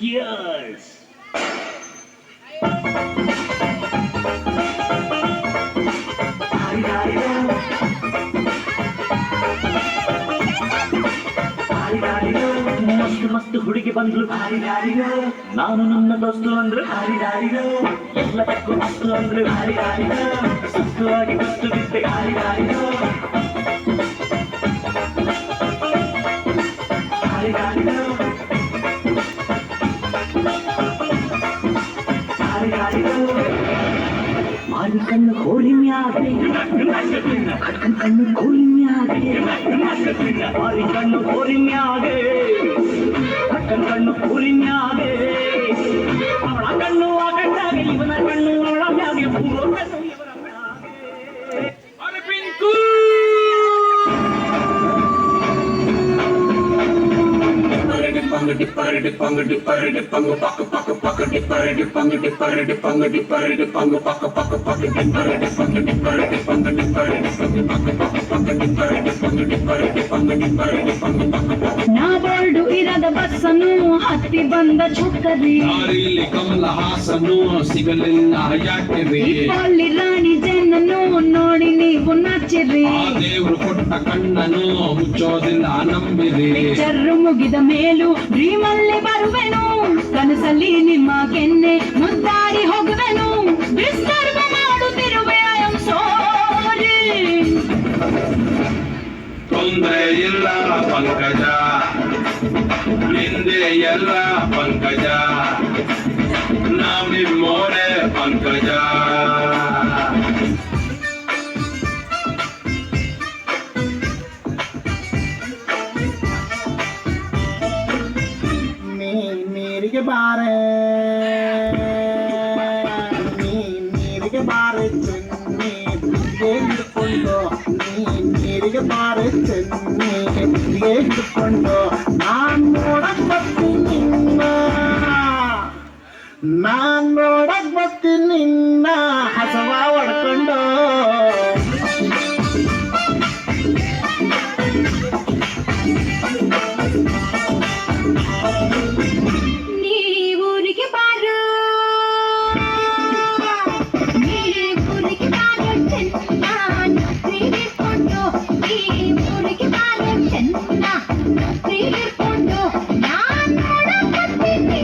Cheers! ಮಸ್ತ್ ಮಸ್ತ್ ಹುಡುಗಿ ಬಂದ್ಲು ನಾನು ನನ್ನ ದೋಸ್ತು ಅಂದ್ರು ಎಲ್ಲದಕ್ಕೂ ಅಸ್ತು ಅಂದ್ರು ಸುಸ್ತು ಆಗಿ ಗೊತ್ತು ಬಿದ್ದೆ ಮಾರಿ ಕಣ್ಣು ಕೋಳಿ ಮ್ಯಾಗೆ ಕಟ್ಕನ್ ಕಣ್ಣು ಕೋಳಿ ಮ್ಯಾಗೆ ಮಾರಿ ಕಣ್ಣು ಕೋಳಿ ಮ್ಯಾಗೆ ಕಟ್ಕನ್ ಕಣ್ಣು ಕೋಳಿ ಮ್ಯಾಗೆ ಅವಳ ಕಣ್ಣು ಆ ಕಣ್ಣಾಗೆ ಇವನ ಕಣ್ಣು ಅವಳ ಮ್ಯಾಗೆ ಪೂರ್ವ ಕಣ್ಣು ಇವರ ಮ್ಯಾಗೆ ಅರಪಿಂಕು ನಾ ಬೋರ್ಡು ಇರದ ಬಸ್ಸನ್ನು ಹತ್ತಿ ಬಂದ ಛತ್ತರಿ ದಾರಿಲಿ ಕಮಲ ಹಾಸನು ಸಿಗಲಿಲ್ಲ ಯಾಕೆರಿ ಅಲ್ಲಿ ರಾಣಿ ಜನನು ನೋಡಿ ನೀವು ನಾಚಿರಿ ಆ ದೇವ್ರು ಕೊಟ್ಟ ಕಣ್ಣನು ಮುಚ್ಚೋದಿಲ್ಲ ನಂಬಿರಿ ಚರ್ರು ಮುಗಿದ ಮೇಲೂ ಡ್ರೀಮಲ್ಲಿ ಬರುವೆನು ಕನಸಲ್ಲಿ ನಿಮ್ಮ ಕೆನ್ನೆ ಮುದ್ದಾಡಿ ಹೋಗುವೆನು ಡಿಸ್ಟರ್ಬ್ ಮಾಡುತ್ತಿರುವೆ ಐ ಆಮ್ ಸಾರಿ ತೊಂದ್ರೆ ಇಲ್ಲ ಪಂಕಜ ನಿಂದೆ ಎಲ್ಲ ಪಂಕಜ ನಾವ್ ನಿಮ್ಮೋರೆ ಪಂಕಜ ನೀರಿಗೆ ಬಾರೆ ನೀರಿಗೆ ಬಾರೆ ಚೆನ್ನಿ ಹಿಡ್ಕೊಂಡು ನೀರಿಗೆ ಬಾರೆ ಚೆನ್ನಿ ಹಿಡ್ಕೊಂಡು ನಾನ್ ನೋಡಕ್ ಬರ್ತೀನಿ ನಿನ್ನ ಹಸವ ಹೊಡ್ಕೊಂಡು ಊರಿಗೆ ಬಾರೋ ಊರಿಗೆ ಬಾರೋ ಚೆನ್ನ ಹಿಡ್ಕೊಂಡು ಊರಿಗೆ ಬಾರೋ ಚೆನ್ನ ಹಿಡ್ಕೊಂಡು ನಾನ್ ನೋಡಕ್ ಬರ್ತೀನಿ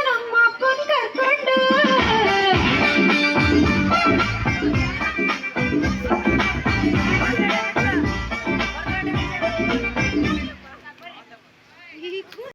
ನಮ್ಮ ಅಪ್ಪನ್ ಕರ್ಕೊಂಡು